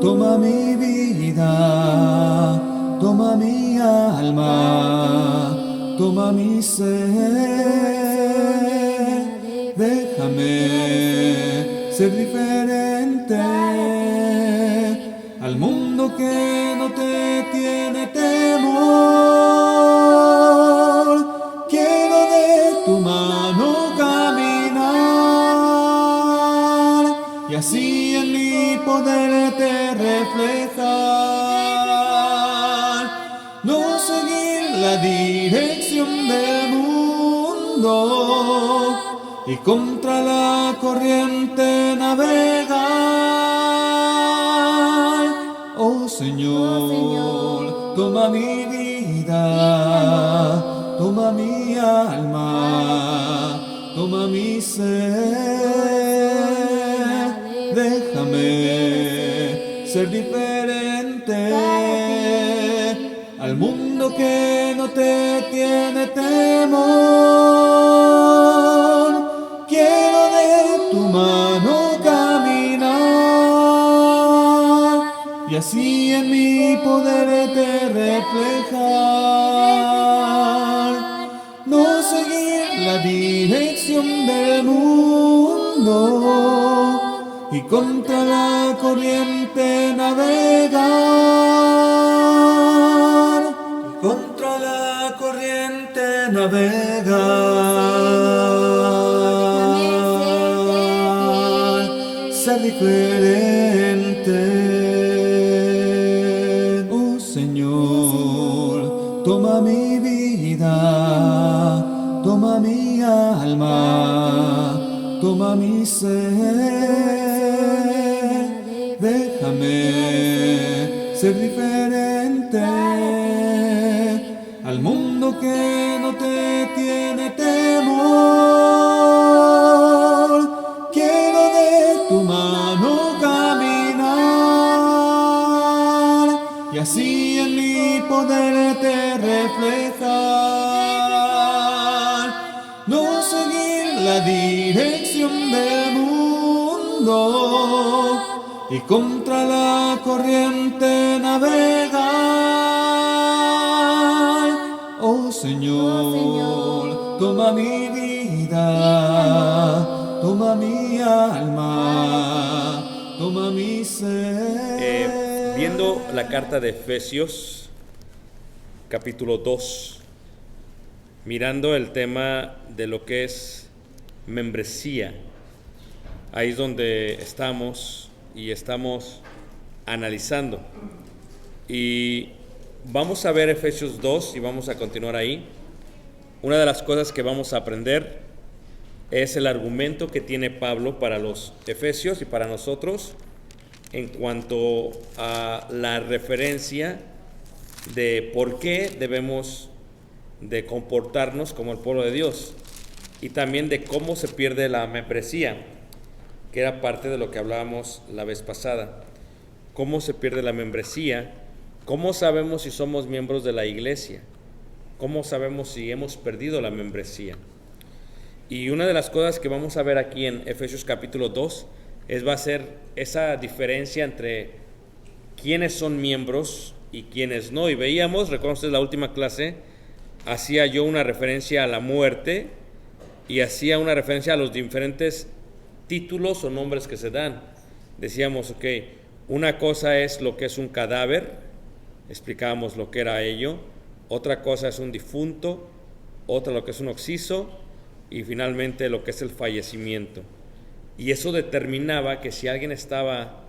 toma mi vida, toma mi alma, toma mi ser, déjame ser diferente al mundo que no te tiene temor. Quiero de tu mano caminar y así en mi poderte reflejar, no seguir la dirección del mundo y contra la corriente navegar. Oh Señor, toma mi vida, toma mi alma, toma mi ser, déjame ser diferente al mundo que no te tiene temor. Quiero de tu mano caminar y así en mi poderte reflejar, no seguir la dirección del mundo y contra la corriente navegar, y contra la corriente navegar, ser diferente. Oh Señor, toma mi vida, toma mi alma, toma mi ser, déjame ser diferente al mundo que no te tiene temor. Quiero de tu mano caminar y así en mi poderte reflejar, no seguir la dirección del mundo y contra la corriente navegar. Oh Señor, toma mi vida, toma mi alma, toma mi ser. Viendo la carta de Efesios, capítulo 2, mirando el tema de lo que es membresía, ahí es donde estamos y estamos analizando. Y vamos a ver Efesios 2 y vamos a continuar ahí. Una de las cosas que vamos a aprender es el argumento que tiene Pablo para los efesios y para nosotros en cuanto a la referencia de por qué debemos de comportarnos como el pueblo de Dios y también de cómo se pierde la membresía, que era parte de lo que hablábamos la vez pasada. ¿Cómo se pierde la membresía? ¿Cómo sabemos si somos miembros de la iglesia? ¿Cómo sabemos si hemos perdido la membresía? Y una de las cosas que vamos a ver aquí en Efesios capítulo 2 va a ser esa diferencia entre quiénes son miembros y quiénes no. Y veíamos, recuerden ustedes la última clase, hacía yo una referencia a la muerte y hacía una referencia a los diferentes títulos o nombres que se dan. Decíamos, ok, una cosa es lo que es un cadáver, explicábamos lo que era ello. Otra cosa es un difunto, otra lo que es un occiso y finalmente lo que es el fallecimiento. Y eso determinaba que si alguien estaba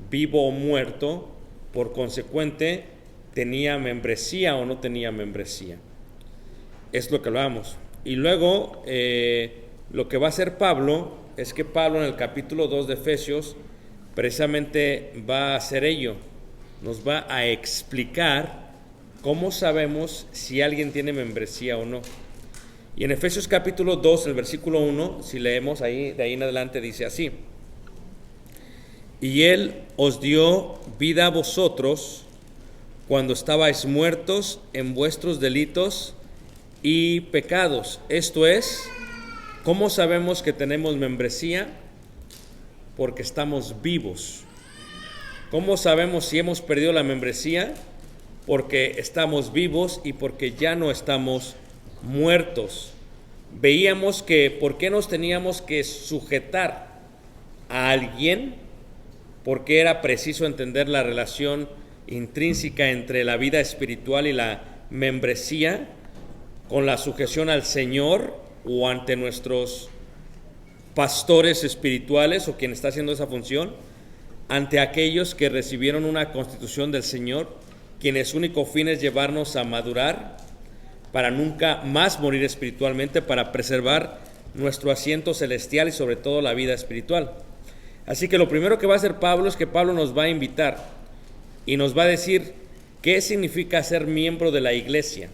vivo o muerto, por consecuente, tenía membresía o no tenía membresía. Es lo que hablábamos. Y luego, lo que va a hacer Pablo, es que Pablo en el capítulo 2 de Efesios, precisamente va a hacer ello. Nos va a explicar cómo sabemos si alguien tiene membresía o no. Y en Efesios capítulo 2, el versículo 1, si leemos ahí, de ahí en adelante dice así: y Él os dio vida a vosotros cuando estabais muertos en vuestros delitos y pecados. Esto es, ¿cómo sabemos que tenemos membresía? Porque estamos vivos. ¿Cómo sabemos si hemos perdido la membresía? Porque estamos vivos y porque ya no estamos muertos. Veíamos que por qué nos teníamos que sujetar a alguien, porque era preciso entender la relación intrínseca entre la vida espiritual y la membresía, con la sujeción al Señor o ante nuestros pastores espirituales o quien está haciendo esa función, ante aquellos que recibieron una constitución del Señor, quienes único fin es llevarnos a madurar para nunca más morir espiritualmente, para preservar nuestro asiento celestial y sobre todo la vida espiritual. Así que lo primero que va a hacer Pablo es que Pablo nos va a invitar y nos va a decir qué significa ser miembro de la iglesia.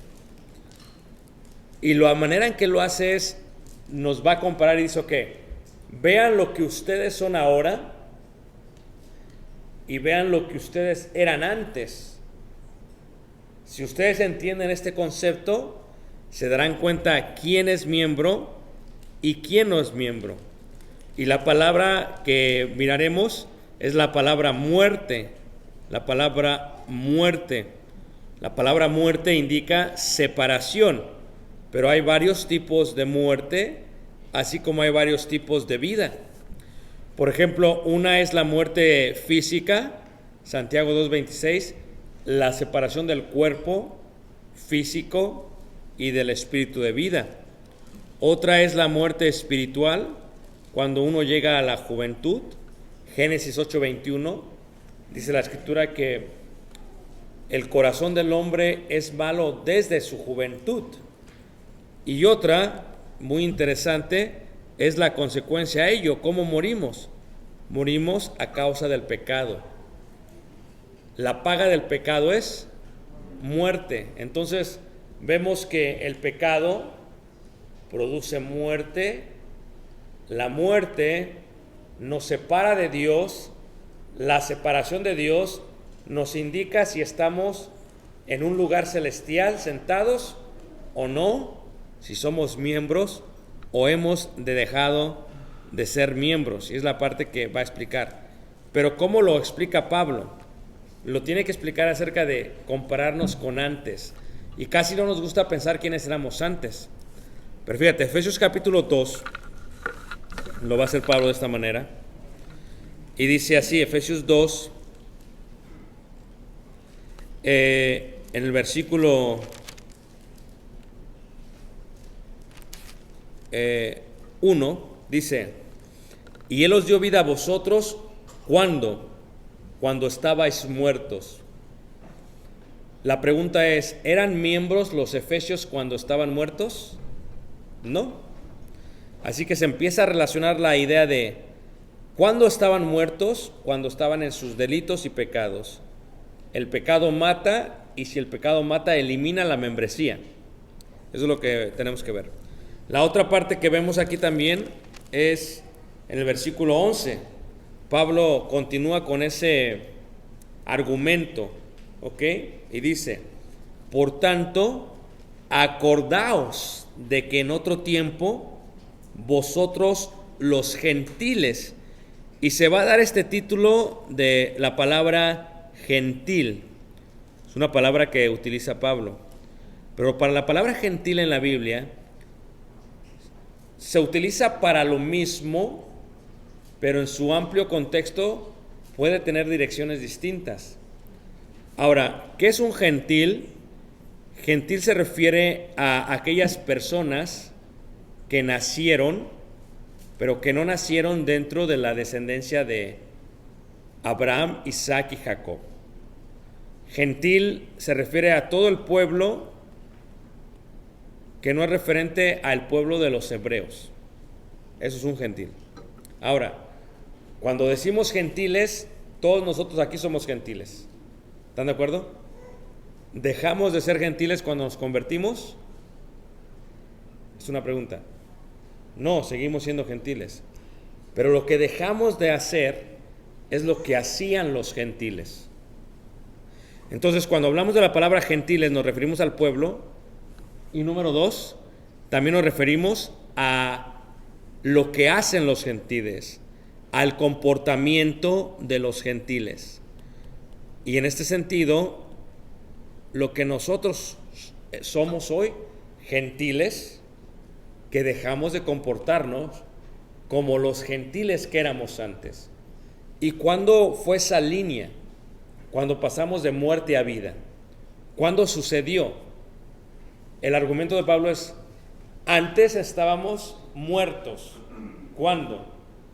Y la manera en que lo hace es, nos va a comparar y dice, ok, vean lo que ustedes son ahora y vean lo que ustedes eran antes. Si ustedes entienden este concepto, se darán cuenta quién es miembro y quién no es miembro. Y la palabra que miraremos es la palabra muerte. La palabra muerte. La palabra muerte indica separación, pero hay varios tipos de muerte, así como hay varios tipos de vida. Por ejemplo, una es la muerte física, Santiago 2:26, la separación del cuerpo físico y del espíritu de vida. Otra es la muerte espiritual, cuando uno llega a la juventud. Génesis 8:21, dice la escritura que el corazón del hombre es malo desde su juventud. Y otra, muy interesante, es la consecuencia a ello. ¿Cómo morimos? Morimos a causa del pecado. La paga del pecado es muerte. Entonces vemos que el pecado produce muerte. La muerte nos separa de Dios. La separación de Dios nos indica si estamos en un lugar celestial sentados o no, si somos miembros o hemos dejado de ser miembros. Y es la parte que va a explicar. Pero ¿cómo lo explica Pablo? Lo tiene que explicar acerca de compararnos con antes. Y casi no nos gusta pensar quiénes éramos antes. Pero fíjate, Efesios capítulo 2, lo va a hacer Pablo de esta manera. Y dice así, Efesios 2, en el versículo 1, dice, y Él os dio vida a vosotros, ¿cuándo? Cuando estabais muertos. La pregunta es, ¿eran miembros los efesios cuando estaban muertos? No. Así que se empieza a relacionar la idea de ¿cuándo estaban muertos? Cuando estaban en sus delitos y pecados. El pecado mata, y si el pecado mata, elimina la membresía. Eso es lo que tenemos que ver. La otra parte que vemos aquí también es en el versículo 11. Pablo continúa con ese argumento, ¿ok? Y dice, por tanto, acordaos de que en otro tiempo vosotros los gentiles, y se va a dar este título de la palabra gentil, es una palabra que utiliza Pablo, pero para la palabra gentil en la Biblia se utiliza para lo mismo, pero en su amplio contexto puede tener direcciones distintas. Ahora, ¿qué es un gentil? Gentil se refiere a aquellas personas que nacieron, pero que no nacieron dentro de la descendencia de Abraham, Isaac y Jacob. Gentil se refiere a todo el pueblo que no es referente al pueblo de los hebreos. Eso es un gentil. Ahora, cuando decimos gentiles, todos nosotros aquí somos gentiles. ¿Están de acuerdo? ¿Dejamos de ser gentiles cuando nos convertimos? Es una pregunta. No, seguimos siendo gentiles. Pero lo que dejamos de hacer es lo que hacían los gentiles. Entonces, cuando hablamos de la palabra gentiles, nos referimos al pueblo. Y número 2, también nos referimos a lo que hacen los gentiles, al comportamiento de los gentiles. Y en este sentido, lo que nosotros somos hoy, gentiles, que dejamos de comportarnos como los gentiles que éramos antes. ¿Y cuándo fue esa línea? Cuando pasamos de muerte a vida. ¿Cuándo sucedió? El argumento de Pablo es: antes estábamos muertos. ¿Cuándo?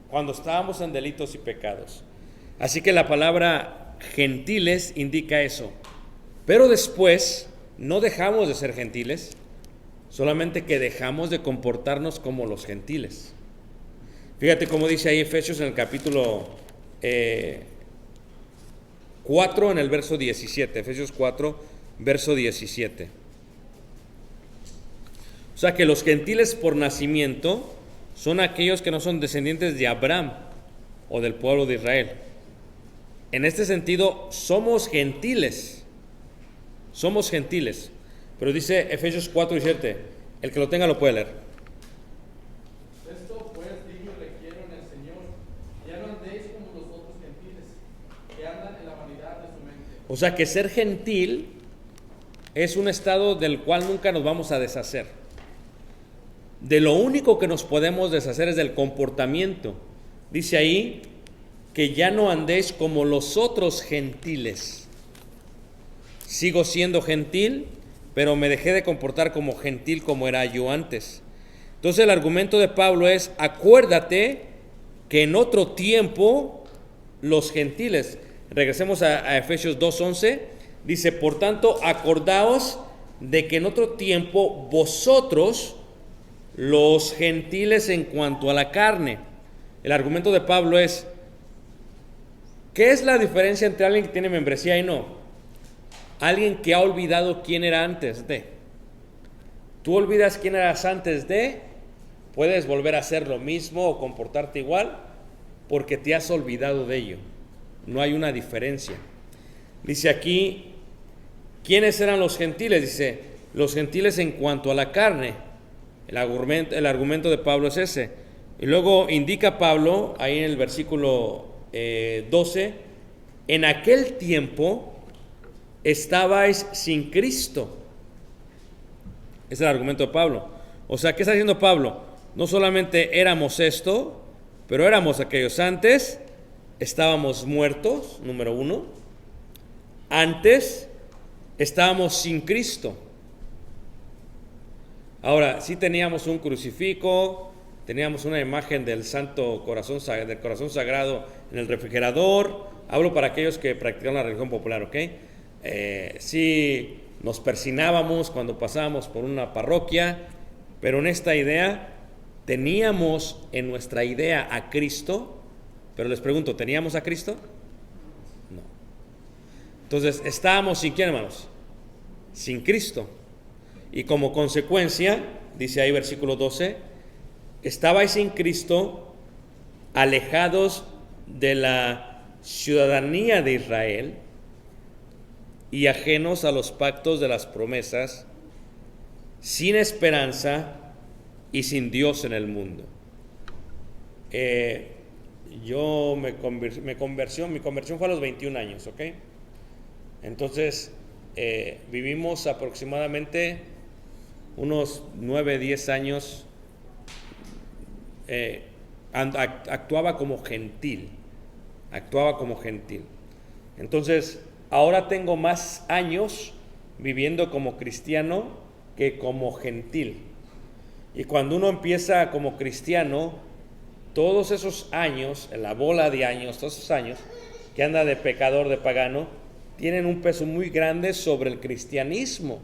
Cuando estábamos en delitos y pecados. Así que la palabra gentiles indica eso. Pero después no dejamos de ser gentiles, solamente que dejamos de comportarnos como los gentiles. Fíjate cómo dice ahí Efesios en el capítulo 4, en el verso 17. Efesios 4, verso 17. O sea que los gentiles por nacimiento son aquellos que no son descendientes de Abraham o del pueblo de Israel. En este sentido, somos gentiles. Somos gentiles. Pero dice Efesios 4, 17. El que lo tenga lo puede leer. Esto pues digo y requiero en el Señor: ya no andéis como los otros gentiles, que andan en la vanidad de su mente. O sea que ser gentil es un estado del cual nunca nos vamos a deshacer. De lo único que nos podemos deshacer es del comportamiento. Dice ahí que ya no andéis como los otros gentiles. Sigo siendo gentil, pero me dejé de comportar como gentil como era yo antes. Entonces el argumento de Pablo es: acuérdate que en otro tiempo los gentiles, regresemos a Efesios 2:11, dice: por tanto, acordaos de que en otro tiempo vosotros, los gentiles en cuanto a la carne. El argumento de Pablo es: ¿qué es la diferencia entre alguien que tiene membresía y no? Alguien que ha olvidado quién era antes de. Tú olvidas quién eras antes de, puedes volver a hacer lo mismo o comportarte igual porque te has olvidado de ello. No hay una diferencia. Dice aquí, ¿quiénes eran los gentiles? Dice, los gentiles en cuanto a la carne. El argumento de Pablo es ese. Y luego indica Pablo, ahí en el versículo 12, en aquel tiempo estabais sin Cristo. Es el argumento de Pablo. O sea, ¿qué está diciendo Pablo? No solamente éramos esto, pero éramos aquellos. Antes estábamos muertos, número uno. Antes estábamos sin Cristo. Ahora, sí teníamos un crucifijo, teníamos una imagen del Santo Corazón, del Corazón Sagrado en el refrigerador. Hablo para aquellos que practican la religión popular, ¿ok? Sí nos persinábamos cuando pasábamos por una parroquia, pero en esta idea teníamos en nuestra idea a Cristo. Pero les pregunto, ¿teníamos a Cristo? No. Entonces, estábamos sin ¿quién, hermanos? Sin Cristo. Y como consecuencia, dice ahí versículo 12, estabais sin Cristo, alejados de la ciudadanía de Israel y ajenos a los pactos de las promesas, sin esperanza y sin Dios en el mundo. Mi conversión fue a los 21 años, ¿ok? Entonces, vivimos aproximadamente unos 9, 10 años, actuaba como gentil. Entonces, ahora tengo más años viviendo como cristiano que como gentil. Y cuando uno empieza como cristiano, todos esos años, en la bola de años, todos esos años que anda de pecador, de pagano, tienen un peso muy grande sobre el cristianismo.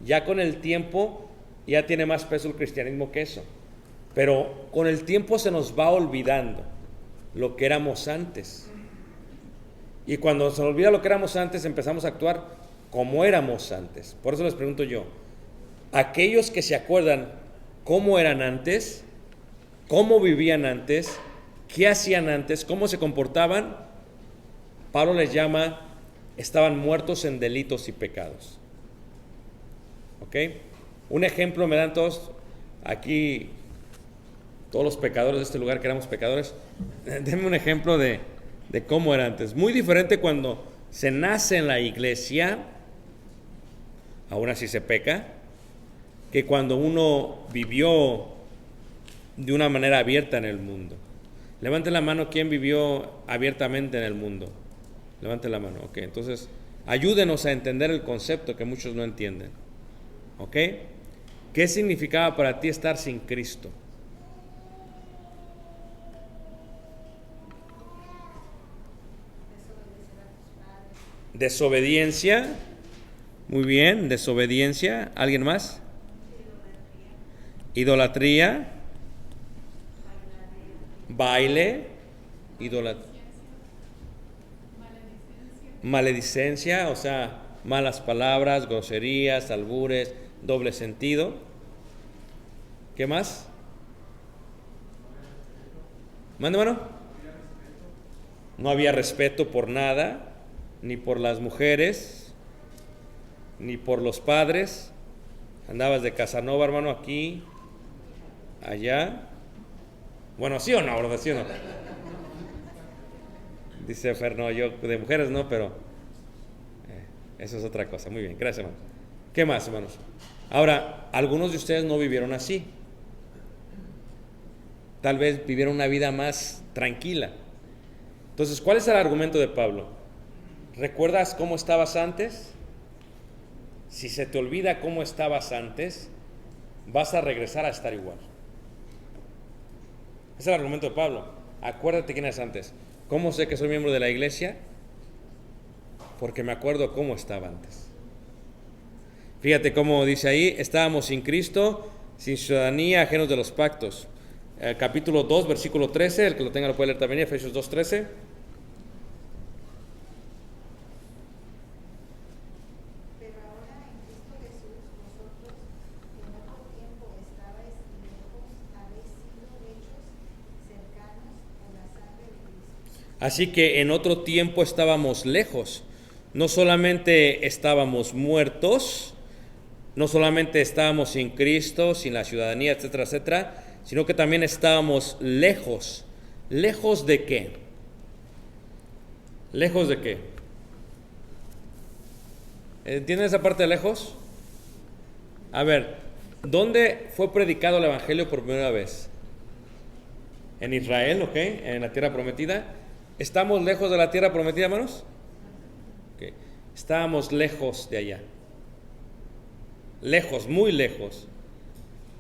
Ya con el tiempo, ya tiene más peso el cristianismo que eso. Pero con el tiempo se nos va olvidando lo que éramos antes. Y cuando se nos olvida lo que éramos antes, empezamos a actuar como éramos antes. Por eso les pregunto yo, aquellos que se acuerdan cómo eran antes, cómo vivían antes, qué hacían antes, cómo se comportaban, Pablo les llama, estaban muertos en delitos y pecados. ¿Ok? Un ejemplo me dan todos, aquí, todos los pecadores de este lugar que éramos pecadores, denme un ejemplo de cómo era antes. Muy diferente cuando se nace en la iglesia, aún así se peca, que cuando uno vivió de una manera abierta en el mundo. Levante la mano quien vivió abiertamente en el mundo. Levante la mano, ok. Entonces, ayúdenos a entender el concepto que muchos no entienden. ¿Ok? ¿Qué significaba para ti estar sin Cristo? Desobediencia. Muy bien, desobediencia. ¿Alguien más? Idolatría. Baile. Idolatría. Maledicencia, o sea, malas palabras, groserías, albures, doble sentido. ¿Qué más? Mande, mano. No había respeto por nada, ni por las mujeres, ni por los padres. Andabas de Casanova, hermano, aquí, allá. Bueno, ¿sí o no, verdad? ¿Sí o no? Dice Fer, no, yo de mujeres no, pero eso es otra cosa. Muy bien, gracias, hermano. ¿Qué más, hermanos? Ahora, algunos de ustedes no vivieron así. Tal vez vivieron una vida más tranquila. Entonces, ¿cuál es el argumento de Pablo? ¿Recuerdas cómo estabas antes? Si se te olvida cómo estabas antes, vas a regresar a estar igual. Ese es el argumento de Pablo. Acuérdate quién eres antes. ¿Cómo sé que soy miembro de la iglesia? Porque me acuerdo cómo estaba antes. Fíjate cómo dice ahí, estábamos sin Cristo, sin ciudadanía, ajenos de los pactos. Capítulo 2, versículo 13, el que lo tenga lo puede leer también, Efesios 2, 13. Así que en otro tiempo estábamos lejos, no solamente estábamos muertos, no solamente estábamos sin Cristo, sin la ciudadanía, etcétera, etcétera, sino que también estábamos lejos. ¿Lejos de qué? ¿Lejos de qué? ¿Entienden esa parte de lejos? A ver, ¿dónde fue predicado el Evangelio por primera vez? En Israel, ¿ok? En la tierra prometida. ¿Estamos lejos de la tierra prometida, hermanos? Okay. Estábamos lejos de allá. Lejos, muy lejos.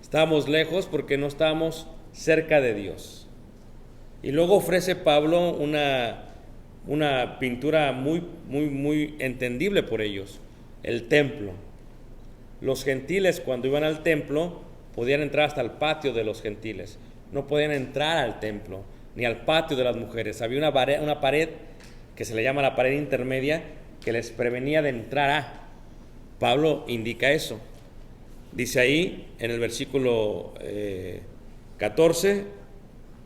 Estábamos lejos porque no estábamos cerca de Dios. Y luego ofrece Pablo una pintura muy entendible por ellos. El templo. Los gentiles, cuando iban al templo, podían entrar hasta el patio de los gentiles. No podían entrar al templo ni al patio de las mujeres. Había una pared que se le llama la pared intermedia que les prevenía de entrar a. Pablo indica eso. Dice ahí en el versículo 14,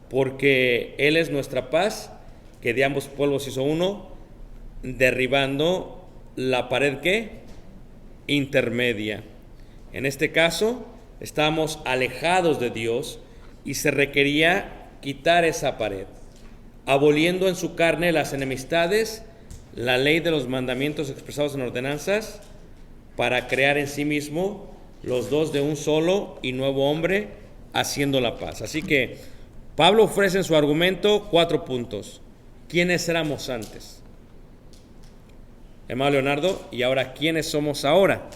porque Él es nuestra paz, que de ambos pueblos hizo uno, derribando la pared ¿qué? Intermedia. En este caso, estábamos alejados de Dios y se requería quitar esa pared, aboliendo en su carne las enemistades, la ley de los mandamientos expresados en ordenanzas, para crear en sí mismo los dos de un solo y nuevo hombre, haciendo la paz. Así que Pablo ofrece en su argumento 4 puntos. ¿Quiénes éramos antes? Hermano Leonardo, y ahora, ¿quiénes somos ahora?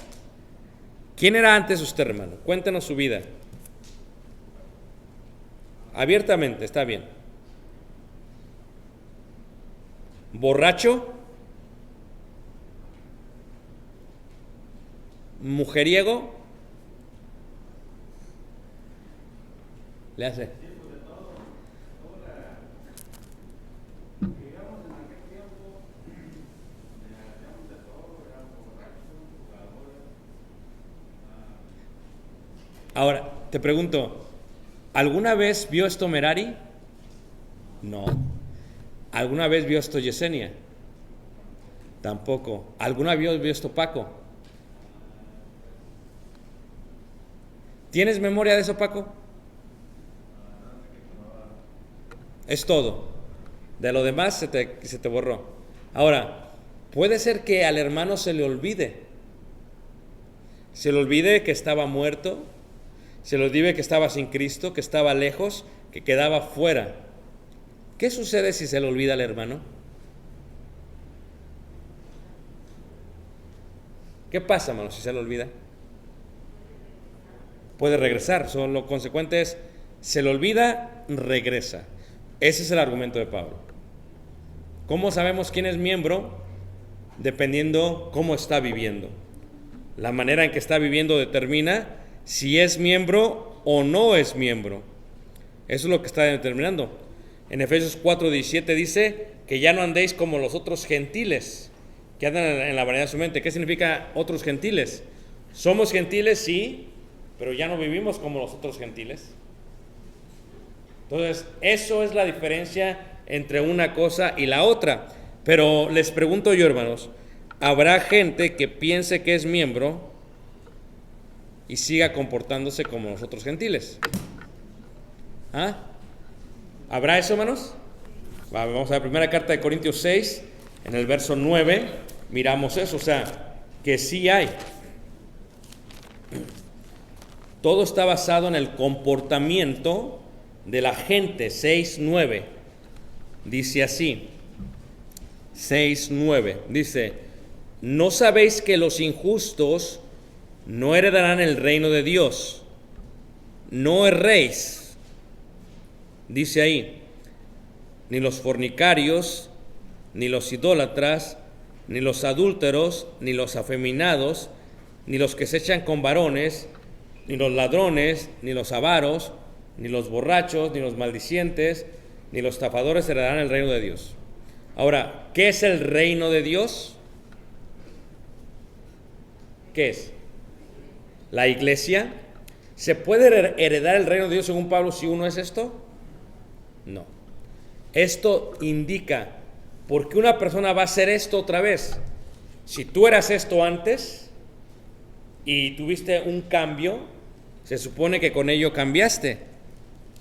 ¿Quién era antes usted, hermano? Cuéntenos su vida. Abiertamente, está bien. ¿Borracho? ¿Mujeriego? Le hace. Ahora, te pregunto, ¿alguna vez vio esto Merari? No. ¿Alguna vez vio esto Yesenia? Tampoco. ¿Alguna vez vio esto Paco? ¿Tienes memoria de eso, Paco? Es todo. De lo demás se te borró. Ahora, puede ser que al hermano se le olvide. Se le olvide que estaba muerto, se le olvide que estaba sin Cristo, que estaba lejos, que quedaba fuera. ¿Qué sucede si se le olvida al hermano? ¿Qué pasa, hermano, si se le olvida? Puede regresar. Lo consecuente es, se le olvida, regresa. Ese es el argumento de Pablo. ¿Cómo sabemos quién es miembro? Dependiendo cómo está viviendo. La manera en que está viviendo determina si es miembro o no es miembro. Eso es lo que está determinando. En Efesios 4:17 dice que ya no andéis como los otros gentiles, que andan en la vanidad de su mente. ¿Qué significa otros gentiles? Somos gentiles, sí, pero ya no vivimos como los otros gentiles. Entonces, eso es la diferencia entre una cosa y la otra. Pero les pregunto yo, hermanos, ¿habrá gente que piense que es miembro y siga comportándose como los otros gentiles? ¿Ah? ¿Habrá eso, hermanos? Vamos a la primera carta de Corintios 6, en el verso 9, miramos eso, o sea, que sí hay. Todo está basado en el comportamiento de la gente. 6:9 dice así, 6:9 dice: ¿no sabéis que los injustos no heredarán el reino de Dios? No erréis, dice ahí, ni los fornicarios, ni los idólatras, ni los adúlteros, ni los afeminados, ni los que se echan con varones, ni los ladrones, ni los avaros, ni los borrachos, ni los maldicientes, ni los estafadores heredarán el reino de Dios. Ahora, ¿qué es el reino de Dios? ¿Qué es? ¿La iglesia? ¿Se puede heredar el reino de Dios según Pablo si uno es esto? No. Esto indica por qué una persona va a hacer esto otra vez. Si tú eras esto antes y tuviste un cambio, se supone que con ello cambiaste.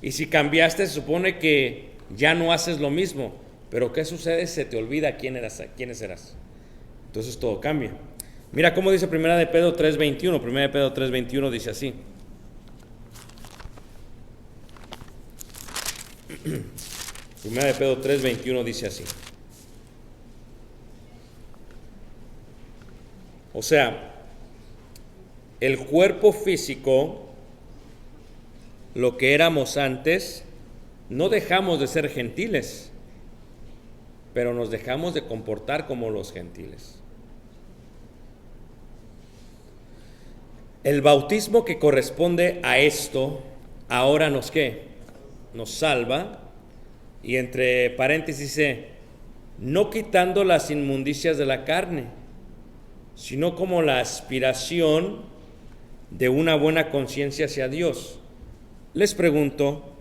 Y si cambiaste, se supone que ya no haces lo mismo. Pero ¿qué sucede? Se te olvida quiénes eras. Entonces todo cambia. Mira cómo dice 1 de Pedro 3:21. 1 de Pedro 3:21 dice así. 1 de Pedro 3:21 dice así. O sea, el cuerpo físico, lo que éramos antes, no dejamos de ser gentiles, pero nos dejamos de comportar como los gentiles. El bautismo que corresponde a esto, ahora nos ¿qué? Nos salva, y entre paréntesis dice, no quitando las inmundicias de la carne, sino como la aspiración de una buena conciencia hacia Dios. Les pregunto,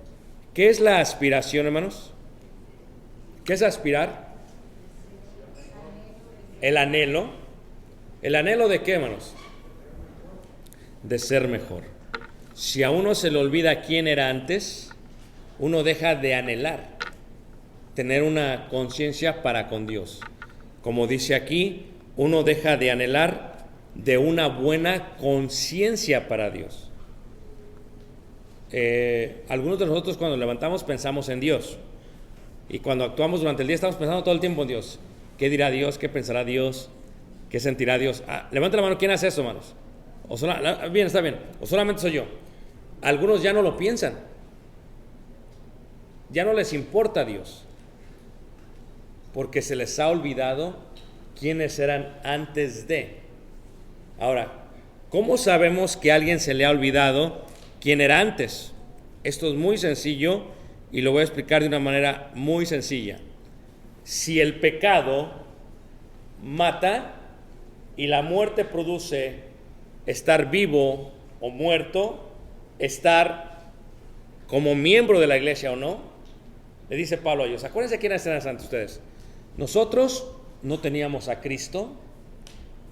¿qué es la aspiración, hermanos? ¿Qué es aspirar? El anhelo. ¿El anhelo de qué, hermanos? De ser mejor. Si a uno se le olvida quién era antes, uno deja de anhelar tener una conciencia para con Dios. Como dice aquí, uno deja de anhelar de una buena conciencia para Dios. Algunos de nosotros cuando levantamos pensamos en Dios, y cuando actuamos durante el día estamos pensando todo el tiempo en Dios. ¿Qué dirá Dios? ¿Qué pensará Dios? ¿Qué sentirá Dios? Levanta la mano, ¿quién hace eso, hermanos? Bien, está bien. O solamente soy yo. Algunos ya no lo piensan. Ya no les importa Dios, porque se les ha olvidado quiénes eran antes de. Ahora, ¿cómo sabemos que a alguien se le ha olvidado quién era antes? Esto es muy sencillo y lo voy a explicar de una manera muy sencilla. Si el pecado mata y la muerte produce estar vivo o muerto, estar como miembro de la iglesia o no, le dice Pablo a ellos, acuérdense quiénes eran antes ustedes. Nosotros no teníamos a Cristo,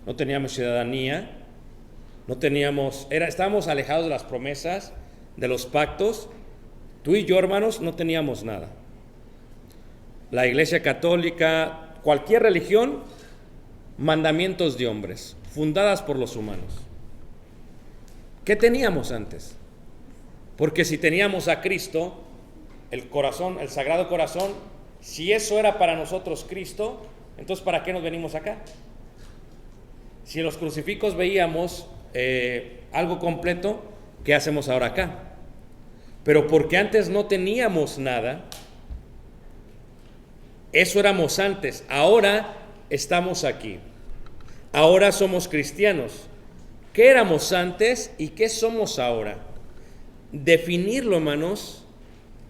no teníamos ciudadanía, estábamos alejados de las promesas, de los pactos. Tú y yo, hermanos, no teníamos nada. La iglesia católica, cualquier religión, mandamientos de hombres, fundadas por los humanos. ¿Qué teníamos antes? Porque si teníamos a Cristo, el corazón, el Sagrado Corazón, si eso era para nosotros Cristo, entonces ¿para qué nos venimos acá? Si en los crucifijos veíamos algo completo, ¿qué hacemos ahora acá? Pero porque antes no teníamos nada, eso éramos antes, ahora estamos aquí, ahora somos cristianos. ¿Qué éramos antes y qué somos ahora? Definirlo, hermanos,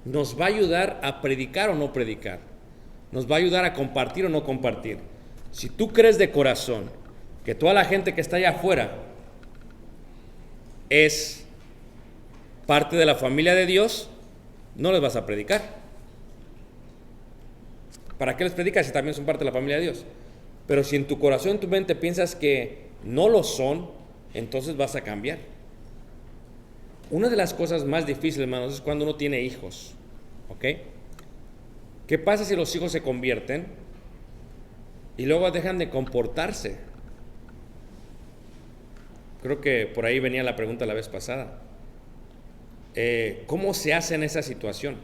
nos va a ayudar a predicar o no predicar, nos va a ayudar a compartir o no compartir. Si tú crees de corazón que toda la gente que está allá afuera es parte de la familia de Dios, no les vas a predicar. ¿Para qué les predicas si también son parte de la familia de Dios? Pero si en tu corazón, en tu mente piensas que no lo son, entonces vas a cambiar. Una de las cosas más difíciles, hermanos, es cuando uno tiene hijos, ¿ok? ¿Qué pasa si los hijos se convierten y luego dejan de comportarse? Creo que por ahí venía la pregunta la vez pasada. ¿Cómo se hace en esa situación?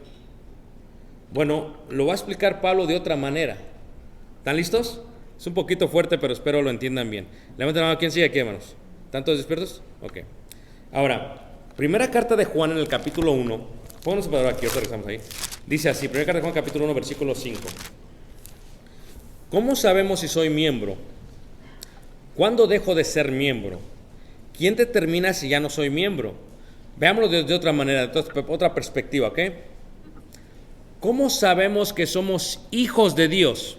Bueno, lo va a explicar Pablo de otra manera. ¿Están listos? Es un poquito fuerte, pero espero lo entiendan bien. Levanten la mano. ¿Quién sigue aquí, hermanos? ¿Están todos despiertos? Ok. Ahora, primera carta de Juan en el capítulo 1. Pónganos para aquí, ahorita regresamos ahí. Dice así, primera carta de Juan, capítulo 1, versículo 5. ¿Cómo sabemos si soy miembro? ¿Cuándo dejo de ser miembro? ¿Quién determina si ya no soy miembro? Veámoslo de otra manera, de otra perspectiva, ¿ok? ¿Cómo sabemos que somos hijos de Dios?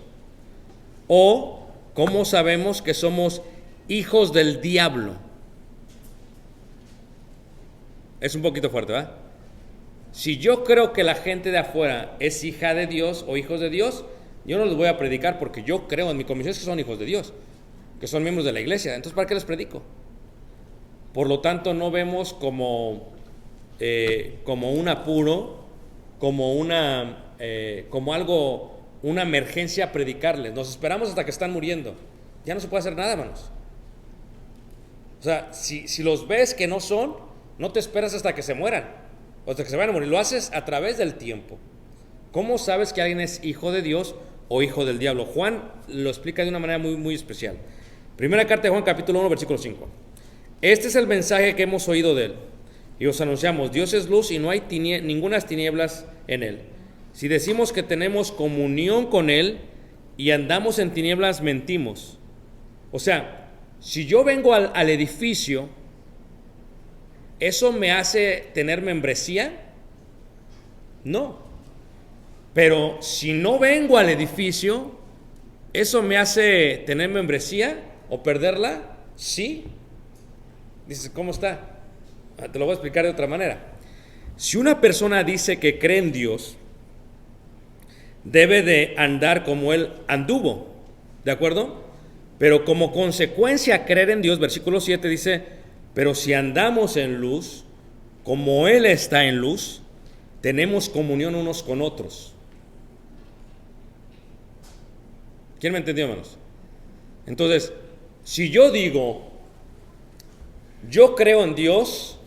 ¿O cómo sabemos que somos hijos del diablo? Es un poquito fuerte, ¿verdad? Si yo creo que la gente de afuera es hija de Dios o hijos de Dios, yo no les voy a predicar porque yo creo en mi convicción que son hijos de Dios, que son miembros de la iglesia. Entonces, ¿para qué les predico? Por lo tanto, no vemos como un apuro, como algo, una emergencia predicarles. Nos esperamos hasta que están muriendo. Ya no se puede hacer nada, hermanos. O sea, si los ves que no son, no te esperas hasta que se mueran, o hasta que se vayan a morir. Lo haces a través del tiempo. ¿Cómo sabes que alguien es hijo de Dios o hijo del diablo? Juan lo explica de una manera muy, muy especial. Primera carta de Juan, capítulo 1, versículo 5. Este es el mensaje que hemos oído de él y os anunciamos: Dios es luz y no hay ninguna tinieblas en él. Si decimos que tenemos comunión con él y andamos en tinieblas, mentimos. O sea, si yo vengo al edificio, ¿eso me hace tener membresía? No. Pero si no vengo al edificio, ¿eso me hace tener membresía o perderla? Sí. Dices, ¿cómo está? Te lo voy a explicar de otra manera. Si una persona dice que cree en Dios, debe de andar como él anduvo, ¿de acuerdo? Pero como consecuencia creer en Dios, versículo 7 dice: pero si andamos en luz, como él está en luz, tenemos comunión unos con otros. ¿Quién me entendió, hermanos? Entonces, si yo digo, yo creo en Dios,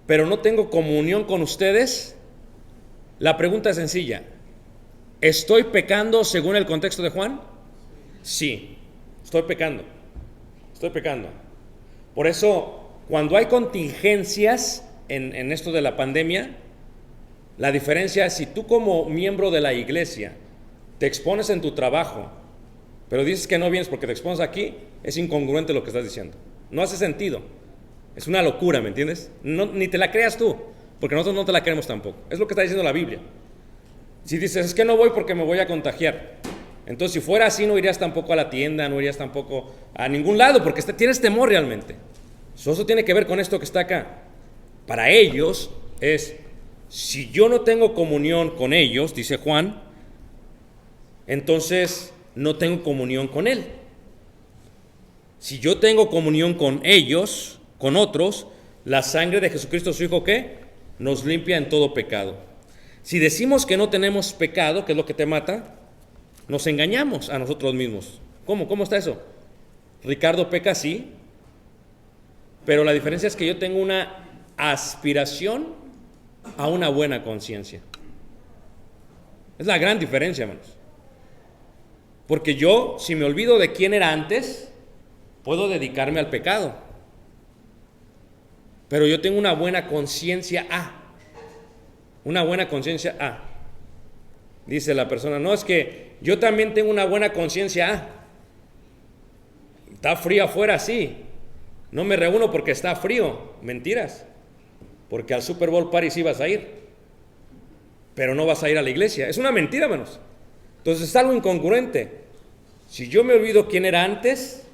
pero no tengo comunión con ustedes, la pregunta es sencilla: ¿estoy pecando según el contexto de Juan? Sí, estoy pecando. Por eso, cuando hay contingencias en esto de la pandemia, la diferencia es si tú como miembro de la iglesia te expones en tu trabajo, pero dices que no vienes porque te expones aquí, es incongruente lo que estás diciendo. No hace sentido. Es una locura, ¿me entiendes? No, ni te la creas tú, porque nosotros no te la creemos tampoco. Es lo que está diciendo la Biblia. Si dices, es que no voy porque me voy a contagiar, entonces si fuera así no irías tampoco a la tienda, no irías tampoco a ningún lado, porque tienes temor realmente. Eso tiene que ver con esto que está acá. Para ellos es, si yo no tengo comunión con ellos, dice Juan, entonces no tengo comunión con él. Si yo tengo comunión con ellos, con otros, la sangre de Jesucristo su Hijo, ¿qué? Nos limpia en todo pecado. Si decimos que no tenemos pecado, que es lo que te mata, nos engañamos a nosotros mismos. ¿Cómo está eso? Ricardo peca, sí, pero la diferencia es que yo tengo una aspiración a una buena conciencia. Es la gran diferencia, hermanos. Porque yo, si me olvido de quién era antes, puedo dedicarme al pecado. Pero yo tengo una buena conciencia una buena conciencia Dice la persona, no, es que yo también tengo una buena conciencia Está frío afuera, sí. No me reúno porque está frío. Mentiras. Porque al Super Bowl Party sí vas a ir, pero no vas a ir a la iglesia. Es una mentira, hermanos. Entonces es algo incongruente. Si yo me olvido quién era antes,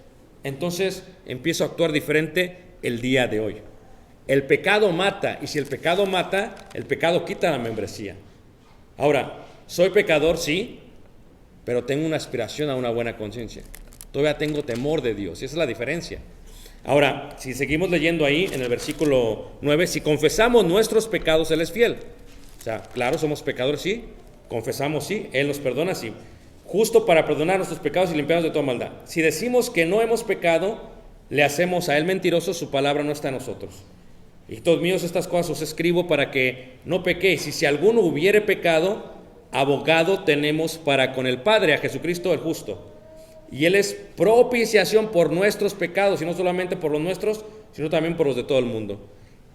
entonces empiezo a actuar diferente el día de hoy. El pecado mata, y si el pecado mata, el pecado quita la membresía. Ahora, soy pecador, sí, pero tengo una aspiración a una buena conciencia. Todavía tengo temor de Dios, y esa es la diferencia. Ahora, si seguimos leyendo ahí en el versículo 9, si confesamos nuestros pecados, Él es fiel. O sea, claro, somos pecadores, sí. Confesamos, sí. Él nos perdona, sí. Justo para perdonar nuestros pecados y limpiarnos de toda maldad. Si decimos que no hemos pecado, le hacemos a Él mentiroso, su palabra no está en nosotros. Hijitos míos, estas cosas os escribo para que no pequéis. Y si alguno hubiere pecado, abogado tenemos para con el Padre, a Jesucristo el justo. Y Él es propiciación por nuestros pecados, y no solamente por los nuestros, sino también por los de todo el mundo.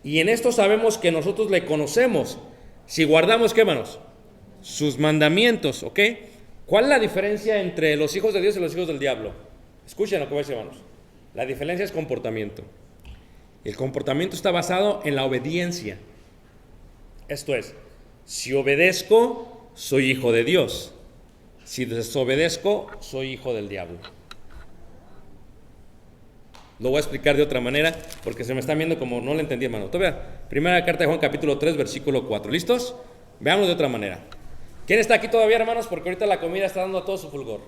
Y en esto sabemos que nosotros le conocemos, si guardamos, ¿qué, hermanos? Sus mandamientos, ¿ok? ¿Cuál es la diferencia entre los hijos de Dios y los hijos del diablo? Escuchen lo que voy a decir, hermanos. La diferencia es comportamiento. El comportamiento está basado en la obediencia. Esto es, si obedezco, soy hijo de Dios. Si desobedezco, soy hijo del diablo. Lo voy a explicar de otra manera, porque se me están viendo como no lo entendí, hermano. Todavía, primera carta de Juan, capítulo 3, versículo 4. ¿Listos? Veámoslo de otra manera. ¿Quién está aquí todavía, hermanos? Porque ahorita la comida está dando a todo su fulgor.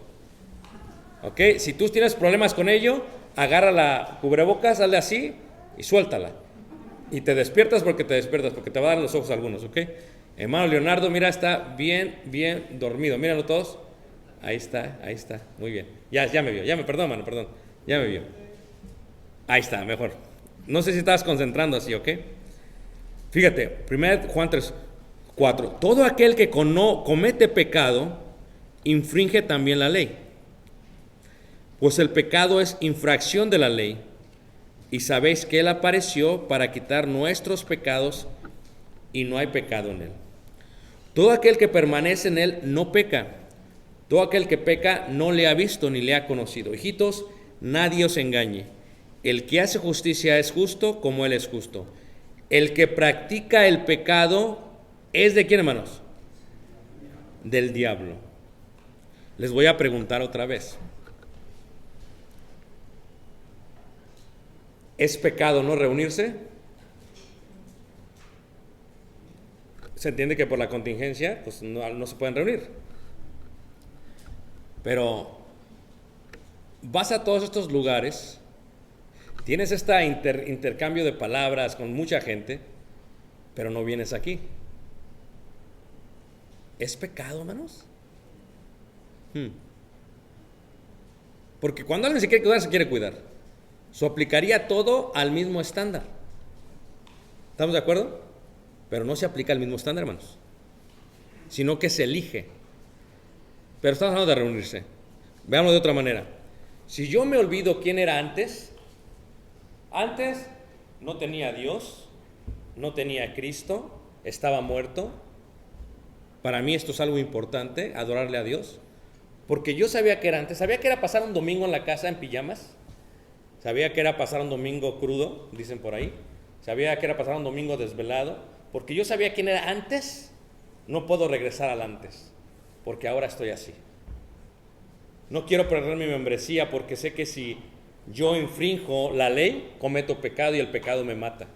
¿Ok? Si tú tienes problemas con ello, agarra la cubrebocas, hazle así y suéltala. Y te despiertas, porque te va a dar los ojos algunos, ¿ok? Hermano Leonardo, mira, está bien dormido. Mírenlo todos. Ahí está, muy bien. Ya me vio, perdón, ya me vio. Ahí está, mejor. No sé si estabas concentrando así, ¿ok? Fíjate, 1 Juan 3, 4. Todo aquel que comete pecado, infringe también la ley. Pues el pecado es infracción de la ley. Y sabéis que Él apareció para quitar nuestros pecados, y no hay pecado en Él. Todo aquel que permanece en Él no peca. Todo aquel que peca no le ha visto ni le ha conocido. Hijitos, nadie os engañe. El que hace justicia es justo como Él es justo. El que practica el pecado es ¿de quién, hermanos? Del diablo. Les voy a preguntar otra vez. ¿Es pecado no reunirse? Se entiende que por la contingencia pues no se pueden reunir. Pero vas a todos estos lugares, tienes este intercambio de palabras con mucha gente, pero no vienes aquí. ¿Es pecado, hermanos? Porque cuando alguien se quiere cuidar, se quiere cuidar. Se aplicaría todo al mismo estándar. ¿Estamos de acuerdo? Pero no se aplica el mismo estándar, hermanos, sino que se elige. Pero estamos hablando de reunirse. Veámoslo de otra manera. Si yo me olvido quién era antes no tenía a Dios, no tenía a Cristo, estaba muerto. Para mí esto es algo importante, adorarle a Dios, porque yo sabía que era antes, sabía que era pasar un domingo en la casa en pijamas, sabía que era pasar un domingo crudo, dicen por ahí, sabía que era pasar un domingo desvelado. Porque yo sabía quién era antes, no puedo regresar al antes, porque ahora estoy así. No quiero perder mi membresía, porque sé que si yo infrinjo la ley, cometo pecado y el pecado me mata.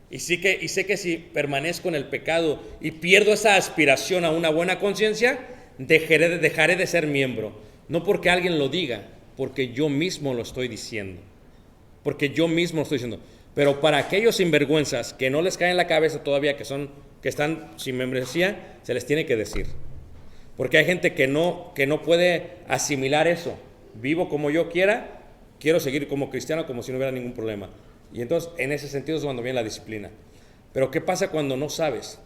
Y sé que si permanezco en el pecado y pierdo esa aspiración a una buena conciencia, dejaré de ser miembro. No porque alguien lo diga, porque yo mismo lo estoy diciendo. Pero para aquellos sinvergüenzas que no les cae en la cabeza todavía que están sin membresía, se les tiene que decir. Porque hay gente que no puede asimilar eso. vivo como yo quiera, quiero seguir como cristiano como si no hubiera ningún problema. Y entonces, en ese sentido es cuando viene la disciplina. Pero ¿qué pasa cuando no sabes?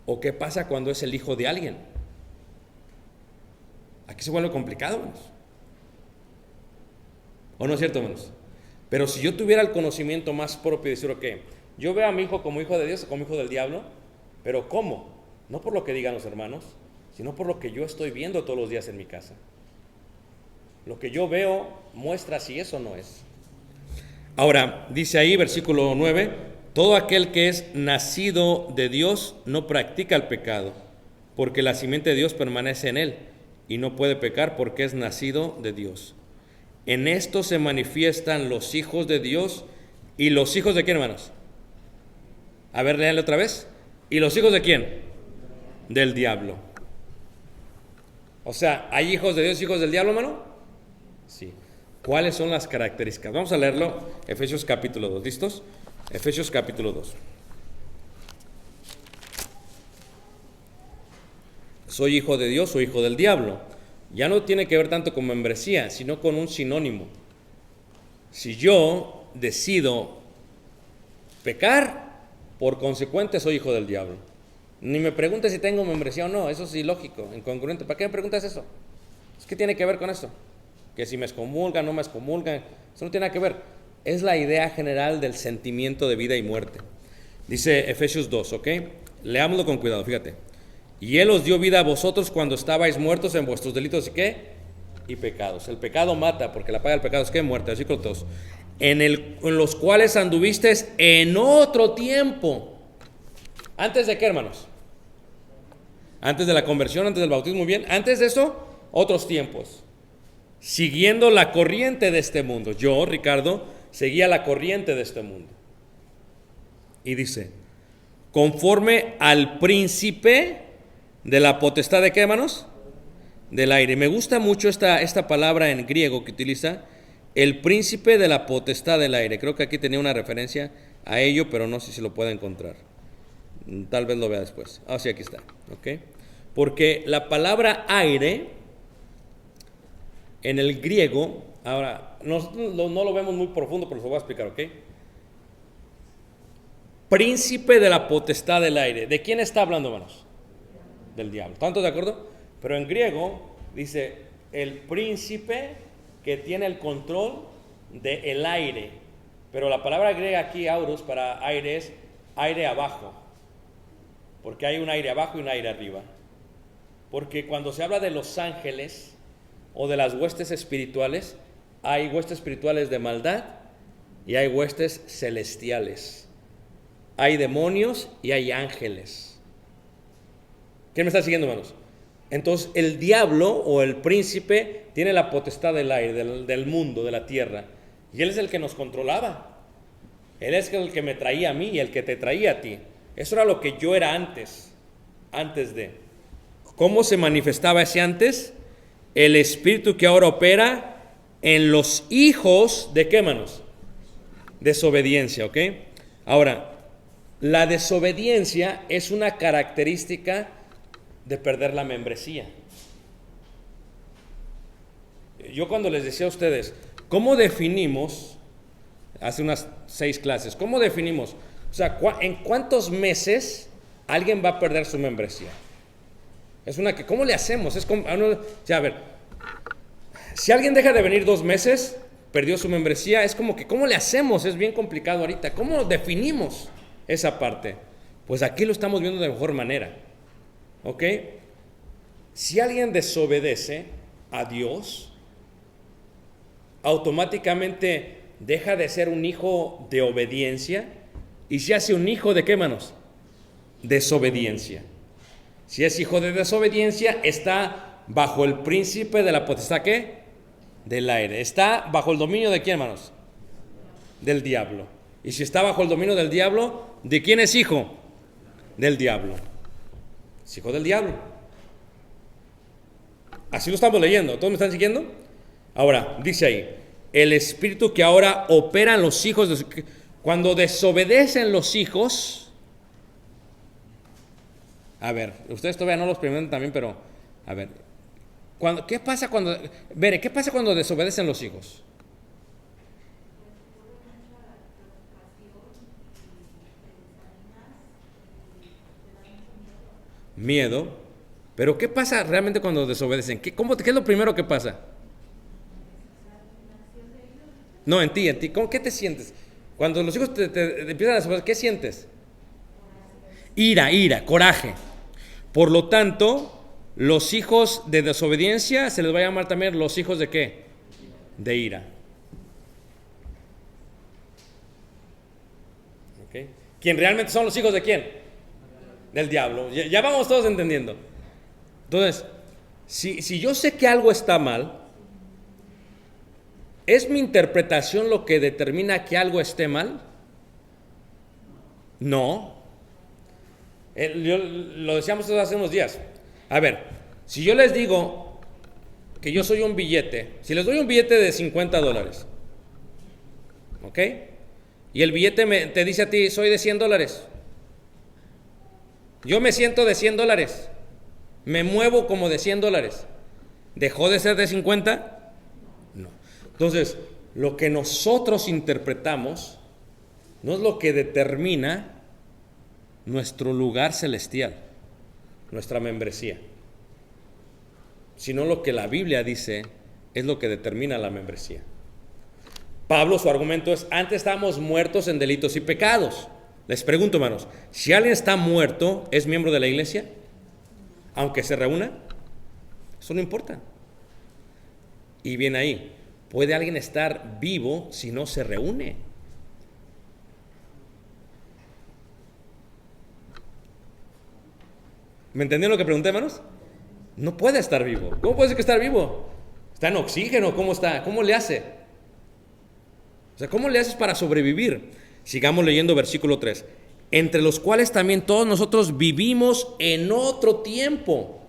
¿O qué pasa cuando es el hijo de alguien? Aquí se vuelve complicado, hermanos. ¿O no es cierto, hermanos? Pero si yo tuviera el conocimiento más propio y decir, ok, yo veo a mi hijo como hijo de Dios o como hijo del diablo, pero ¿cómo? No por lo que digan los hermanos, sino por lo que yo estoy viendo todos los días en mi casa. Lo que yo veo muestra si eso no es. Ahora, dice ahí, versículo 9, todo aquel que es nacido de Dios no practica el pecado, porque la simiente de Dios permanece en él, y no puede pecar porque es nacido de Dios. En esto se manifiestan los hijos de Dios y los hijos de quién, hermanos. A ver, léanle otra vez. ¿Y los hijos de quién? Del diablo. O sea, ¿hay hijos de Dios y hijos del diablo, hermano? Sí. ¿Cuáles son las características? Vamos a leerlo. Efesios capítulo 2. ¿Listos? Efesios capítulo 2. Soy hijo de Dios o hijo del diablo. Ya no tiene que ver tanto con membresía, sino con un sinónimo. Si yo decido pecar, por consecuente soy hijo del diablo. Ni me preguntes si tengo membresía o no, eso es ilógico, incongruente. ¿Para qué me preguntas eso? ¿Qué tiene que ver con eso? Que si me excomulgan, no me excomulgan, eso no tiene nada que ver. Es la idea general del sentimiento de vida y muerte. Dice Efesios 2, ¿ok? Leámoslo con cuidado, fíjate. Y Él os dio vida a vosotros cuando estabais muertos en vuestros delitos y ¿qué? Y pecados. El pecado mata, porque la paga del pecado es ¿qué? Muerte. Versículo 2. En los cuales anduvisteis en otro tiempo. ¿Antes de qué, hermanos? Antes de la conversión, antes del bautismo, bien. Antes de eso, otros tiempos. Siguiendo la corriente de este mundo. Yo, Ricardo, seguía la corriente de este mundo. Y dice, conforme al príncipe de la potestad de qué, hermanos? Del aire. Me gusta mucho esta palabra en griego que utiliza, el príncipe de la potestad del aire. Creo que aquí tenía una referencia a ello, pero no sé si lo puedo encontrar. Tal vez lo vea después. Sí, aquí está. ¿Okay? Porque la palabra aire en el griego, ahora no lo vemos muy profundo, pero lo voy a explicar, ¿ok? Príncipe de la potestad del aire. ¿De quién está hablando, hermanos? Del diablo. ¿Tanto de acuerdo? Pero en griego dice el príncipe que tiene el control del aire. Pero la palabra griega aquí, auros, para aire es aire abajo. Porque hay un aire abajo y un aire arriba. Porque cuando se habla de los ángeles o de las huestes espirituales, hay huestes espirituales de maldad y hay huestes celestiales. Hay demonios y hay ángeles. ¿Quién me está siguiendo, hermanos? Entonces, el diablo o el príncipe tiene la potestad del aire, del mundo, de la tierra. Y él es el que nos controlaba. Él es el que me traía a mí y el que te traía a ti. Eso era lo que yo era antes de. ¿Cómo se manifestaba ese antes? El espíritu que ahora opera en los hijos de ¿qué, hermanos? Desobediencia, ¿ok? Ahora, la desobediencia es una característica de perder la membresía. Yo cuando les decía a ustedes, ¿cómo definimos? Hace unas 6 clases, ¿cómo definimos? O sea, ¿en cuántos meses alguien va a perder su membresía? ¿Cómo le hacemos? A ver, si alguien deja de venir 2 meses, perdió su membresía, es como que, ¿cómo le hacemos? Es bien complicado ahorita. ¿Cómo definimos esa parte? Pues aquí lo estamos viendo de mejor manera. ¿Ok? Si alguien desobedece a Dios, automáticamente deja de ser un hijo de obediencia y se hace un hijo de ¿qué, hermanos? Desobediencia. Si es hijo de desobediencia, está bajo el príncipe de la potestad ¿qué? Del aire. Está bajo el dominio de ¿quién, hermanos? Del diablo. Y si está bajo el dominio del diablo, ¿de quién es hijo? Del diablo. Es hijo del diablo. Así lo estamos leyendo. ¿Todos me están siguiendo? Ahora, dice ahí, el espíritu que ahora opera en los hijos, cuando desobedecen los hijos, a ver, ustedes todavía no lo experimentan también, pero, a ver, ¿Qué pasa cuando desobedecen los hijos? Miedo. Pero ¿qué pasa realmente cuando desobedecen? ¿Qué es lo primero que pasa? No, en ti. ¿Qué te sientes? Cuando los hijos te empiezan a desobedecer, ¿qué sientes? Ira, coraje. Por lo tanto, los hijos de desobediencia se les va a llamar también los hijos de ¿qué? De ira. ¿Okay? ¿Quién realmente son los hijos de quién? Del diablo. Ya vamos todos entendiendo. Entonces, si yo sé que algo está mal, ¿es mi interpretación lo que determina que algo esté mal? No. Lo decíamos todos hace unos días. A ver, si yo les digo que yo soy un billete, si les doy un billete de $50, ¿ok? Y el billete te dice a ti, soy de $100. Yo me siento de $100. Me muevo como de $100. ¿Dejó de ser de 50? No. Entonces, lo que nosotros interpretamos no es lo que determina nuestro lugar celestial, nuestra membresía, sino lo que la Biblia dice es lo que determina la membresía. Pablo, su argumento es, antes estábamos muertos en delitos y pecados. Les pregunto, hermanos, si alguien está muerto, ¿es miembro de la iglesia? Aunque se reúna, eso no importa. Y bien ahí, ¿puede alguien estar vivo si no se reúne? ¿Me entendieron lo que pregunté, hermanos? No puede estar vivo. ¿Cómo puede ser que estar vivo? ¿Está en oxígeno? ¿Cómo está? ¿Cómo le hace? O sea, ¿cómo le haces para sobrevivir? Sigamos leyendo versículo 3. Entre los cuales también todos nosotros vivimos en otro tiempo,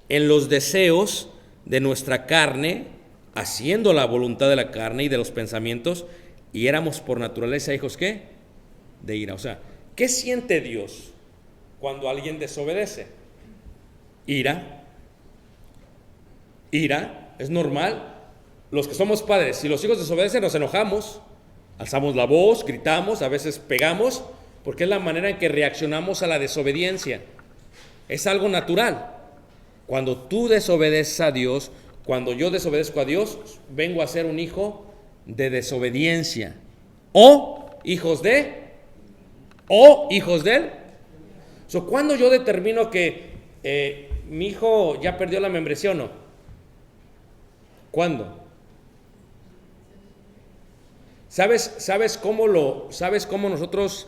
en los deseos de nuestra carne, haciendo la voluntad de la carne y de los pensamientos, y éramos por naturaleza hijos, ¿qué? De ira. O sea, ¿qué siente Dios cuando alguien desobedece? Ira. Ira, es normal. Los que somos padres, si los hijos desobedecen, nos enojamos, alzamos la voz, gritamos, a veces pegamos, porque es la manera en que reaccionamos a la desobediencia. Es algo natural. Cuando tú desobedeces a Dios, cuando yo desobedezco a Dios, vengo a ser un hijo de desobediencia. O hijos de él. ¿Cuándo yo determino que mi hijo ya perdió la membresía o no? ¿Cuándo? ¿Sabes cómo nosotros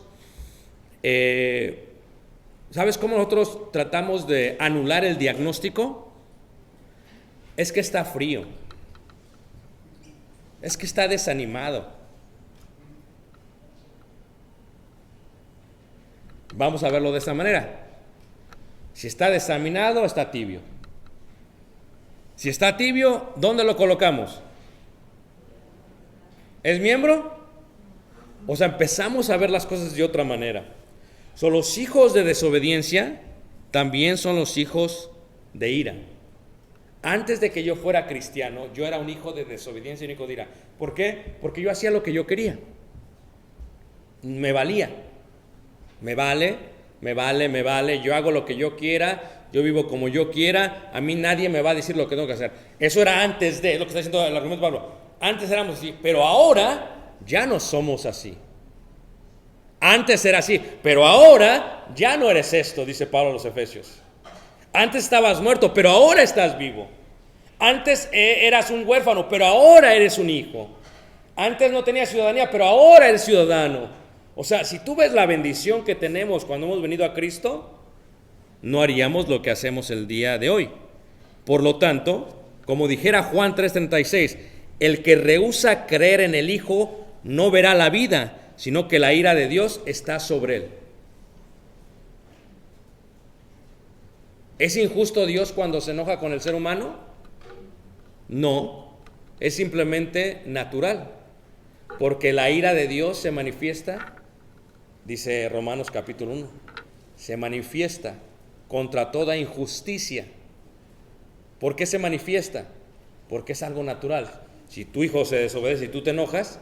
tratamos de anular el diagnóstico? Es que está frío. Es que está desanimado. Vamos a verlo de esta manera. Si está desanimado, está tibio. Si está tibio, ¿dónde lo colocamos? ¿Es miembro? O sea, empezamos a ver las cosas de otra manera. Los hijos de desobediencia también son los hijos de ira. Antes de que yo fuera cristiano, yo era un hijo de desobediencia y un hijo de ira. ¿Por qué? Porque yo hacía lo que yo quería. Me valía. Me vale, yo hago lo que yo quiera, yo vivo como yo quiera, a mí nadie me va a decir lo que tengo que hacer. Eso era antes de, lo que está diciendo el argumento de Pablo. Antes éramos así, pero ahora ya no somos así. Antes era así, pero ahora ya no eres esto, dice Pablo a los Efesios. Antes estabas muerto, pero ahora estás vivo. Antes eras un huérfano, pero ahora eres un hijo. Antes no tenías ciudadanía, pero ahora eres ciudadano. O sea, si tú ves la bendición que tenemos cuando hemos venido a Cristo, no haríamos lo que hacemos el día de hoy. Por lo tanto, como dijera Juan 3:36, el que rehúsa creer en el Hijo no verá la vida, sino que la ira de Dios está sobre él. ¿Es injusto Dios cuando se enoja con el ser humano? No, es simplemente natural, porque la ira de Dios se manifiesta, dice Romanos capítulo 1, se manifiesta contra toda injusticia. ¿Por qué se manifiesta? Porque es algo natural. Si tu hijo se desobedece y tú te enojas,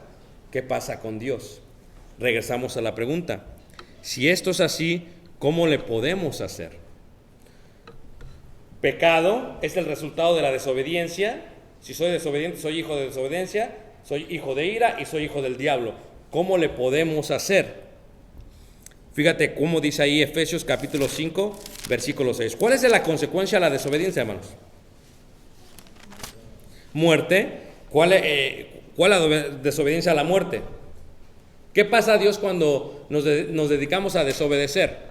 ¿qué pasa con Dios? Regresamos a la pregunta. Si esto es así, ¿cómo le podemos hacer? Pecado es el resultado de la desobediencia. Si soy desobediente, soy hijo de desobediencia, soy hijo de ira y soy hijo del diablo. ¿Cómo le podemos hacer? Fíjate cómo dice ahí Efesios capítulo 5, versículo 6. ¿Cuál es la consecuencia de la desobediencia, hermanos? Muerte. ¿Cuál es la desobediencia a la muerte? ¿Qué pasa a Dios cuando nos dedicamos a desobedecer?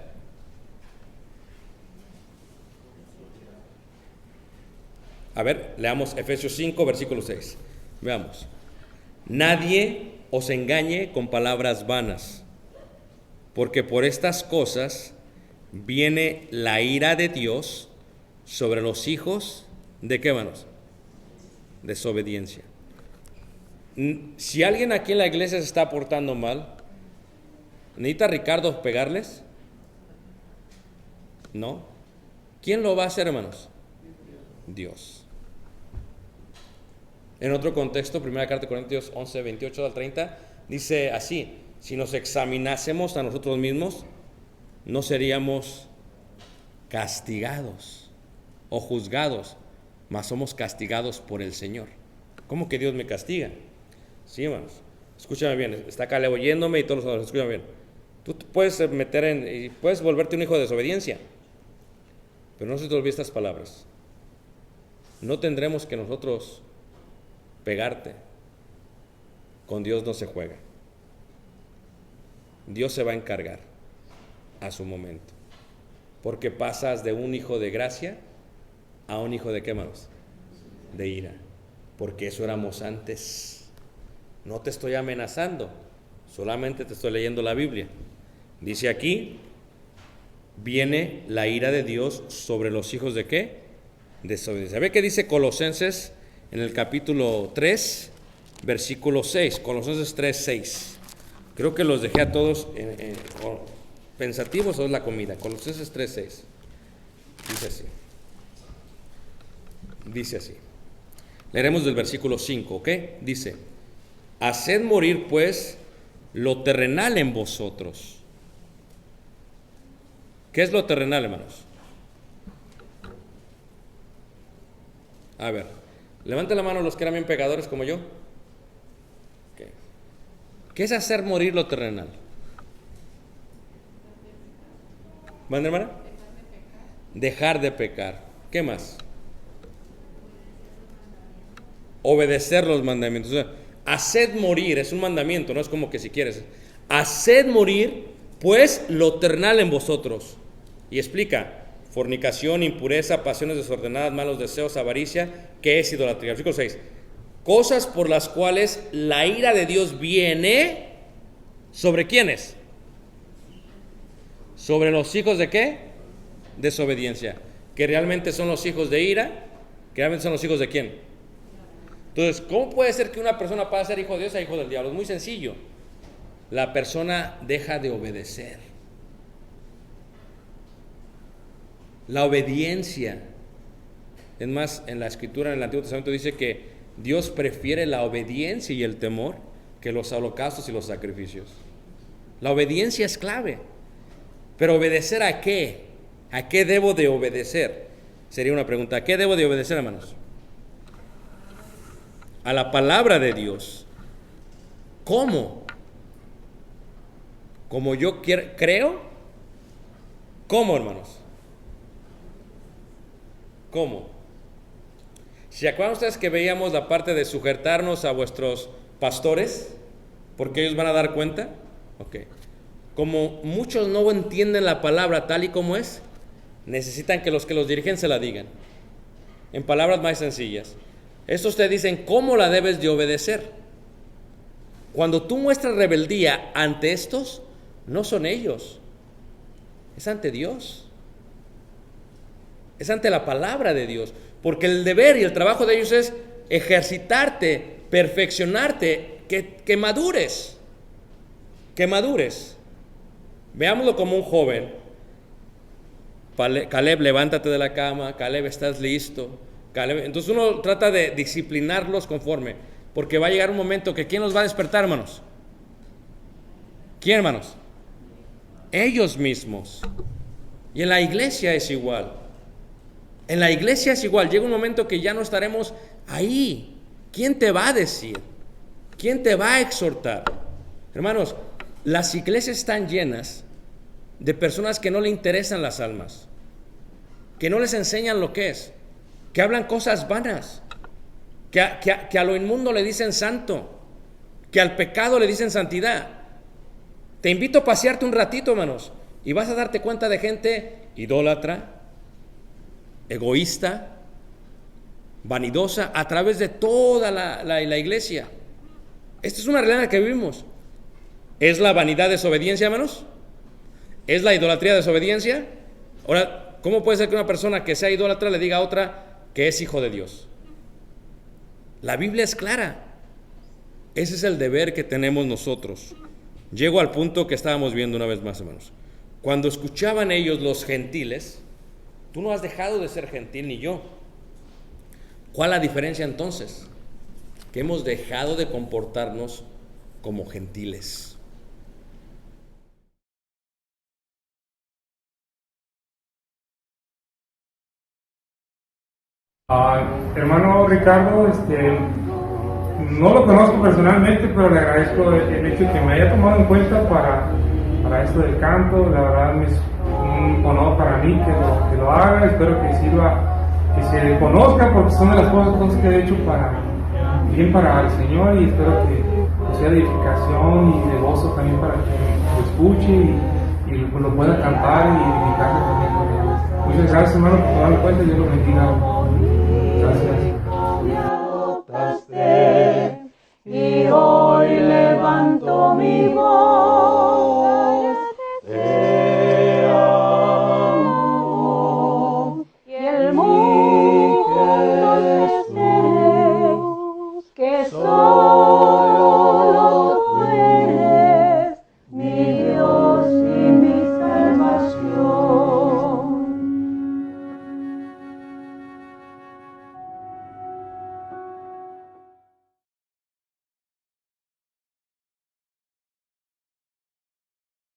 A ver, leamos Efesios 5, versículo 6. Veamos. Nadie os engañe con palabras vanas, porque por estas cosas viene la ira de Dios sobre los hijos de ¿qué, hermanos? Desobediencia. Si alguien aquí en la iglesia se está portando mal, ¿necesita Ricardo pegarles? No. ¿Quién lo va a hacer, hermanos? Dios. En otro contexto, primera carta de Corintios 11, 28 al 30, dice así: si nos examinásemos a nosotros mismos, no seríamos castigados o juzgados, mas somos castigados por el Señor. ¿Cómo que Dios me castiga? Sí, hermanos, escúchame bien, está Caleb oyéndome y todos los otros, escúchame bien. Tú te puedes meter y puedes volverte un hijo de desobediencia, pero no se te olvide estas palabras. No tendremos que nosotros pegarte. Con Dios no se juega. Dios se va a encargar a su momento, porque pasas de un hijo de gracia a un hijo de ¿qué, hermanos? De ira, porque eso éramos antes. No te estoy amenazando, solamente te estoy leyendo la Biblia. Dice aquí: viene la ira de Dios sobre los hijos de ¿qué? Desobediencia. ¿Ve qué dice Colosenses en el capítulo 3, versículo 6? Colosenses 3, 6. Creo que los dejé a todos pensativos, o es la comida. Colosenses 3, 6. Dice así. Dice así. Leeremos del versículo 5, ¿ok? Dice: haced morir pues lo terrenal en vosotros. ¿Qué es lo terrenal, hermanos? A ver, levanten la mano los que eran bien pecadores como yo. Okay. ¿Qué es hacer morir lo terrenal? ¿Mande, hermana? Dejar de pecar. ¿Qué más? Obedecer los mandamientos. O sea, haced morir es un mandamiento, no es como que si quieres. Haced morir pues lo terrenal en vosotros. Y explica: fornicación, impureza, pasiones desordenadas, malos deseos, avaricia, que es idolatría. Versículo 6. Cosas por las cuales la ira de Dios viene ¿sobre quiénes? Sobre los hijos de ¿qué? Desobediencia. Que realmente son los hijos de ira, que realmente son los hijos de ¿quién? Entonces, ¿cómo puede ser que una persona pase a ser hijo de Dios a hijo del diablo? Es muy sencillo. La persona deja de obedecer. La obediencia. Es más, en la escritura, en el Antiguo Testamento dice que Dios prefiere la obediencia y el temor que los holocaustos y los sacrificios. La obediencia es clave. Pero ¿obedecer a qué? ¿A qué debo de obedecer? Sería una pregunta. ¿A qué debo de obedecer, hermanos? A la palabra de Dios. ¿Cómo? ¿Como yo creo? ¿Cómo, hermanos? ¿Cómo? ¿Se acuerdan ustedes que veíamos la parte de sujetarnos a vuestros pastores? Porque ellos van a dar cuenta. Ok. Como muchos no entienden la palabra tal y como es, necesitan que los dirigen se la digan. En palabras más sencillas. Estos te dicen cómo la debes de obedecer. Cuando tú muestras rebeldía ante estos, no son ellos. Es ante Dios. Es ante la palabra de Dios. Porque el deber y el trabajo de ellos es ejercitarte, perfeccionarte, que madures. Que madures. Veámoslo como un joven. Caleb, levántate de la cama. Caleb, estás listo. Caleb. Entonces uno trata de disciplinarlos conforme, porque va a llegar un momento que ¿quién los va a despertar, hermanos? ¿Quién, hermanos? Ellos mismos. Y en la iglesia es igual. En la iglesia es igual. Llega un momento que ya no estaremos ahí. ¿Quién te va a decir? ¿Quién te va a exhortar? Hermanos, las iglesias están llenas de personas que no le interesan las almas, que no les enseñan lo que es, que hablan cosas vanas, que a lo inmundo le dicen santo, que al pecado le dicen santidad. Te invito a pasearte un ratito, hermanos, y vas a darte cuenta de gente idólatra, egoísta, vanidosa, a través de toda la iglesia. Esta es una realidad en la que vivimos. ¿Es la vanidad desobediencia, hermanos? ¿Es la idolatría desobediencia? Ahora, ¿cómo puede ser que una persona que sea idólatra le diga a otra que es hijo de Dios? La Biblia es clara. Ese es el deber que tenemos nosotros. Llego al punto que estábamos viendo una vez más, hermanos. Cuando escuchaban ellos, los gentiles, tú no has dejado de ser gentil ni yo. ¿Cuál es la diferencia entonces? Que hemos dejado de comportarnos como gentiles. Hermano Ricardo, no lo conozco personalmente, pero le agradezco el hecho de que me haya tomado en cuenta para esto del canto. La verdad es un honor para mí que lo haga. Espero que sirva, que se conozca, porque son de las cosas que he hecho para el Señor, y espero que sea de edificación y de gozo también para que lo escuche y lo pueda cantar y edificarse también con él. Muchas gracias, hermano, por tomarme en cuenta y Dios lo bendiga.